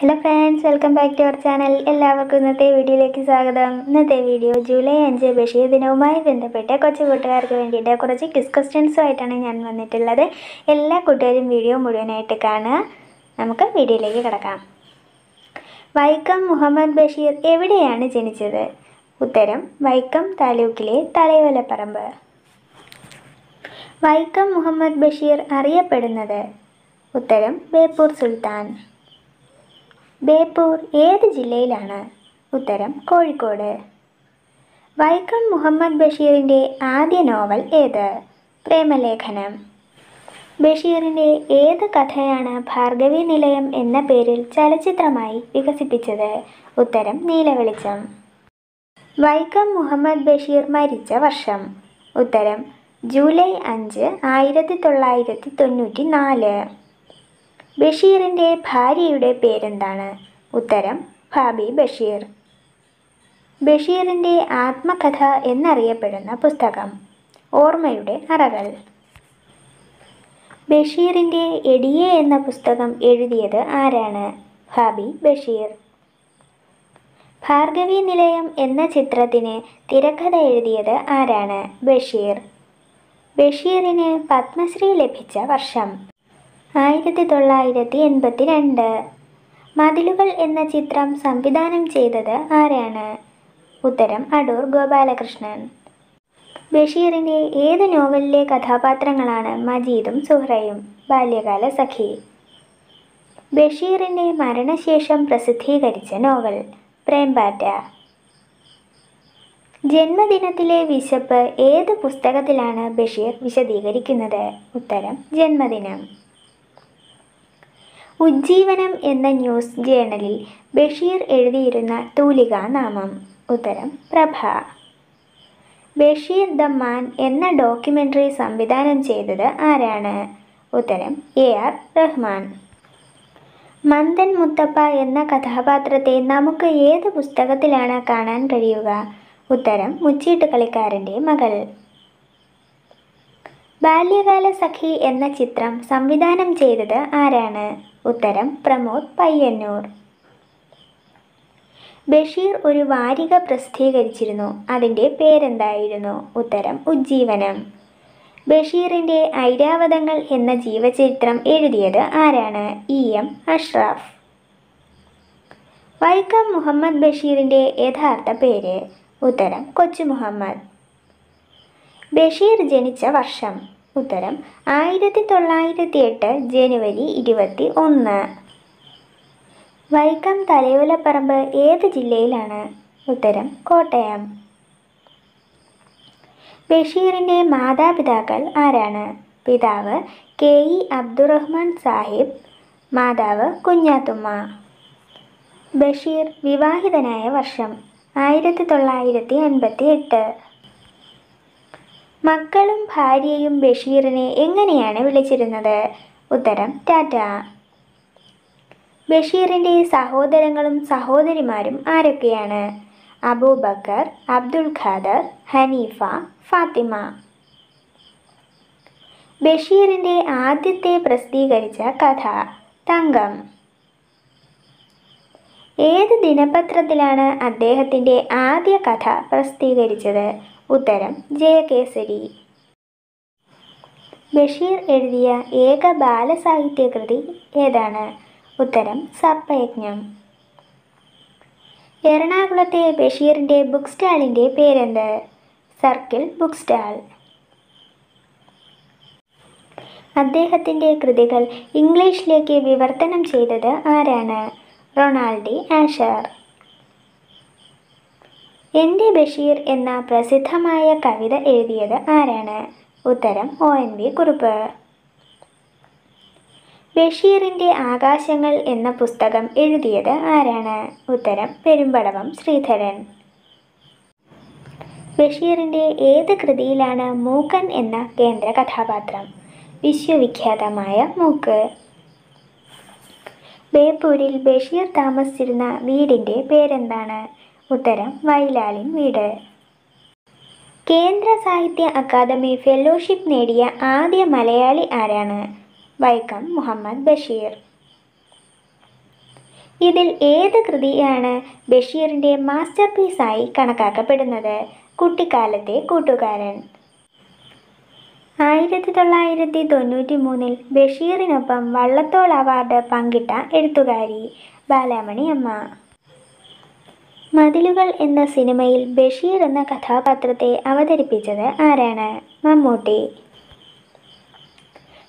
Hello friends, welcome back to our channel. എല്ലാവർക്കും ഇന്നത്തെ വീഡിയോയിലേക്ക് സ്വാഗതം. ഇന്നത്തെ വീഡിയോ ജൂലൈ 5 ബഷീർ ദിനവുമായി ബന്ധപ്പെട്ട കൊച്ചു കൂട്ടുകാർക്ക് വേണ്ടിയിട്ട് കുറച്ച് ക്വിസ് ക്വസ്റ്റ്യൻസുമായിട്ടാണ് ഞാൻ വന്നിട്ടുള്ളത്. എല്ലാ കൂട്ടുകാരും വീഡിയോ മുഴുവനായിട്ട് കാണുക. നമുക്ക് വീഡിയോയിലേക്ക് കിടക്കാം. വൈക്കം മുഹമ്മദ് ബഷീർ എവിടെയാണ് ജനിച്ചത്? ഉത്തരം വൈക്കം താലൂക്കിലെ തലയോലപ്പറമ്പ്. വൈക്കം മുഹമ്മദ് ബഷീർ അറിയപ്പെടുന്നത്? ഉത്തരം ബേപ്പൂർ സുൽത്താൻ. ബേപ്പൂർ ഏത് ജില്ലയിലാണ്? ഉത്തരം കോഴിക്കോട്. വൈക്കം മുഹമ്മദ് ബഷീറിൻ്റെ ആദ്യ നോവൽ ഏത്? പ്രേമലേഖനം. ബഷീറിൻ്റെ ഏത് കഥയാണ് ഭാർഗവീ നിലയം എന്ന പേരിൽ ചലച്ചിത്രമായി വികസിപ്പിച്ചത്? ഉത്തരം നീലവെളിച്ചം. വൈക്കം മുഹമ്മദ് ബഷീർ മരിച്ച വർഷം? ഉത്തരം ജൂലൈ 5, 1994. ബഷീറിൻ്റെ ഭാര്യയുടെ പേരെന്താണ്? ഉത്തരം ഭാബി ബഷീർ. ബഷീറിൻ്റെ ആത്മകഥ എന്നറിയപ്പെടുന്ന പുസ്തകം? ഓർമ്മയുടെ അറകൾ. ബഷീറിൻ്റെ എടിയെ എന്ന പുസ്തകം എഴുതിയത് ആരാണ്? ഭാബി ബഷീർ. ഭാർഗവീ നിലയം എന്ന ചിത്രത്തിന് തിരക്കഥ എഴുതിയത് ആരാണ്? ബഷീർ. ബഷീറിന് പത്മശ്രീ ലഭിച്ച വർഷം? 1982. മതിലുകൾ എന്ന ചിത്രം സംവിധാനം ചെയ്തത് ആരാണ്? ഉത്തരം അടൂർ ഗോപാലകൃഷ്ണൻ. ബഷീറിൻ്റെ ഏത് നോവലിലെ കഥാപാത്രങ്ങളാണ് മജീദും സുഹ്റയും? ബാല്യകാല സഖി. ബഷീറിൻ്റെ മരണശേഷം പ്രസിദ്ധീകരിച്ച നോവൽ? പ്രേംപാറ്റ. ജന്മദിനത്തിലെ വിശപ്പ് ഏത് പുസ്തകത്തിലാണ് ബഷീർ വിശദീകരിക്കുന്നത്? ഉത്തരം ജന്മദിനം. ഉജ്ജീവനം എന്ന ന്യൂസ് ജേണലിൽ ബഷീർ എഴുതിയിരുന്ന തൂലികാനാമം? ഉത്തരം പ്രഭ. ബഷീർ ദ മാൻ എന്ന ഡോക്യുമെൻ്ററി സംവിധാനം ചെയ്തത് ആരാണ്? ഉത്തരം AR റഹ്മാൻ. മന്ദൻ മുത്തപ്പ എന്ന കഥാപാത്രത്തെ നമുക്ക് ഏത് പുസ്തകത്തിലാണ് കാണാൻ കഴിയുക? ഉത്തരം മുച്ചീട്ട് കളിക്കാരൻ്റെ മകൾ. ബാല്യകാല സഖി എന്ന ചിത്രം സംവിധാനം ചെയ്തത് ആരാണ്? ഉത്തരം പ്രമോദ് പയ്യന്നൂർ. ബഷീർ ഒരു വാരിക പ്രസിദ്ധീകരിച്ചിരുന്നു. അതിൻ്റെ പേരെന്തായിരുന്നു? ഉത്തരം ഉജ്ജീവനം. ബഷീറിൻ്റെ ഐരാവതങ്ങൾ എന്ന ജീവചരിത്രം എഴുതിയത് ആരാണ്? EM അഷ്റഫ്. വൈക്കം മുഹമ്മദ് ബഷീറിൻ്റെ യഥാർത്ഥ പേര്? ഉത്തരം കൊച്ചു മുഹമ്മദ്. ബഷീർ ജനിച്ച വർഷം? ഉത്തരം 1908 ജനുവരി 21. വൈക്കം തലയോലപ്പറമ്പ് ഏത് ജില്ലയിലാണ്? ഉത്തരം കോട്ടയം. ബഷീറിൻ്റെ മാതാപിതാക്കൾ ആരാണ്? പിതാവ് KE അബ്ദുറഹ്മാൻ സാഹിബ്, മാതാവ് കുഞ്ഞാത്തുമ്മ. ബഷീർ വിവാഹിതനായ വർഷം? 1958. മക്കളും ഭാര്യയും ബഷീറിനെ എങ്ങനെയാണ് വിളിച്ചിരുന്നത്? ഉത്തരം ടാറ്റ. ബഷീറിൻ്റെ സഹോദരങ്ങളും സഹോദരിമാരും ആരൊക്കെയാണ്? അബൂബക്കർ, അബ്ദുൽ ഖാദർ, ഹനീഫ, ഫാത്തിമ. ബഷീറിൻ്റെ ആദ്യത്തെ പ്രസിദ്ധീകരിച്ച കഥ? തങ്കം. ഏത് ദിനപത്രത്തിലാണ് അദ്ദേഹത്തിൻ്റെ ആദ്യ കഥ പ്രസിദ്ധീകരിച്ചത്? ഉത്തരം ജയകേസരി. ബഷീർ എഴുതിയ ഏക ബാലസാഹിത്യകൃതി ഏതാണ്? ഉത്തരം സർപ്പയജ്ഞം. എറണാകുളത്തെ ബഷീറിൻ്റെ ബുക്ക് സ്റ്റാളിൻ്റെ പേരെന്ത്? Circle book stall. അദ്ദേഹത്തിൻ്റെ കൃതികൾ ഇംഗ്ലീഷിലേക്ക് വിവർത്തനം ചെയ്തത് ആരാണ്? റൊണാൾഡ് ആഷർ. എൻ്റെ ബഷീർ എന്ന പ്രസിദ്ധമായ കവിത എഴുതിയത് ആരാണ്? ഉത്തരം ONV കുറുപ്പ്. ബഷീറിൻ്റെ ആകാശങ്ങൾ എന്ന പുസ്തകം എഴുതിയത് ആരാണ്? ഉത്തരം പെരുമ്പടവം ശ്രീധരൻ. ബഷീറിൻ്റെ ഏത് കൃതിയിലാണ് മൂക്കൻ എന്ന കേന്ദ്ര കഥാപാത്രം? വിശ്വവിഖ്യാതമായ മൂക്ക്. ബേപ്പൂരിൽ ബഷീർ താമസിച്ചിരുന്ന വീടിൻ്റെ പേരെന്താണ്? ഉത്തരം വൈലാലിൻ വീട്. കേന്ദ്ര സാഹിത്യ അക്കാദമി ഫെലോഷിപ്പ് നേടിയ ആദ്യ മലയാളി ആരാണ്? വൈക്കം മുഹമ്മദ് ബഷീർ. ഇതിൽ ഏത് കൃതിയാണ് ബഷീറിൻ്റെ മാസ്റ്റർ പീസായി കണക്കാക്കപ്പെടുന്നത്? കുട്ടിക്കാലത്തെ കൂട്ടുകാരൻ. 1993 ബഷീറിനൊപ്പം വള്ളത്തോൾ അവാർഡ് പങ്കിട്ട എഴുത്തുകാരി ബാലാമണി അമ്മ. മതിലുകൾ എന്ന സിനിമയിൽ ബഷീർ എന്ന കഥാപാത്രത്തെ അവതരിപ്പിച്ചത് ആരാണ്? മമ്മൂട്ടി.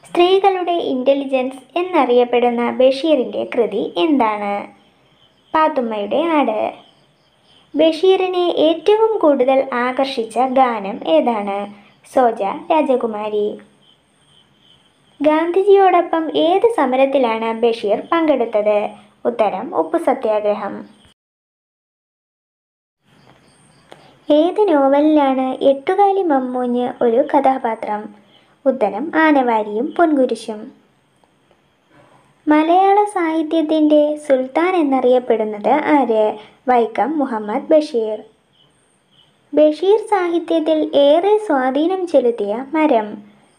സ്ത്രീകളുടെ ഇൻ്റലിജൻസ് എന്നറിയപ്പെടുന്ന ബഷീറിൻ്റെ കൃതി എന്താണ്? പാത്തുമ്മയുടെ ആട്. ബഷീറിനെ ഏറ്റവും കൂടുതൽ ആകർഷിച്ച ഗാനം ഏതാണ്? സോജ രാജകുമാരി. ഗാന്ധിജിയോടൊപ്പം ഏത് സമരത്തിലാണ് ബഷീർ പങ്കെടുത്തത്? ഉത്തരം ഉപ്പു സത്യാഗ്രഹം. ഏത് നോവലിലാണ് എട്ടുകാലി മമ്മൂഞ്ഞ് ഒരു കഥാപാത്രം? ഉത്തരം ആനവാരിയും പൊൻകുരിശും. മലയാള സാഹിത്യത്തിൻ്റെ സുൽത്താൻ എന്നറിയപ്പെടുന്നത് ആര്? വൈക്കം മുഹമ്മദ് ബഷീർ. ബഷീർ സാഹിത്യത്തിൽ ഏറെ സ്വാധീനം ചെലുത്തിയ മരം?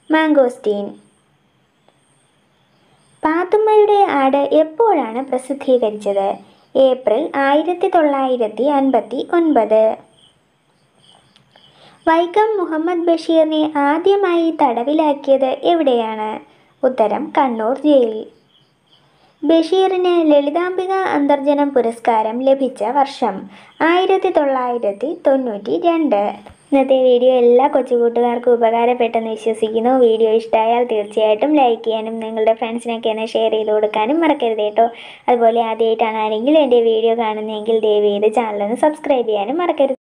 മാംഗോസ്റ്റീൻ. പാത്തുമ്മയുടെ ആട് എപ്പോഴാണ് പ്രസിദ്ധീകരിച്ചത്? ഏപ്രിൽ 1959. വൈക്കം മുഹമ്മദ് ബഷീറിനെ ആദ്യമായി തടവിലാക്കിയത് എവിടെയാണ്? ഉത്തരം കണ്ണൂർ ജയിൽ. ബഷീറിന് ലളിതാംബിക അന്തർജനം പുരസ്കാരം ലഭിച്ച വർഷം? 1992. ഇന്നത്തെ വീഡിയോ എല്ലാ കൊച്ചുകൂട്ടുകാർക്കും ഉപകാരപ്പെട്ടെന്ന് വിശ്വസിക്കുന്നു. വീഡിയോ ഇഷ്ടമായാൽ തീർച്ചയായിട്ടും ലൈക്ക് ചെയ്യാനും നിങ്ങളുടെ ഫ്രണ്ട്സിനൊക്കെ ഒന്ന് ഷെയർ ചെയ്ത് കൊടുക്കാനും മറക്കരുത് കേട്ടോ. അതുപോലെ ആദ്യമായിട്ടാണ് ആരെങ്കിലും എൻ്റെ വീഡിയോ കാണുന്നതെങ്കിൽ ദയവ് ചെയ്ത് ചാനലൊന്ന് സബ്സ്ക്രൈബ് ചെയ്യാനും മറക്കരുത്.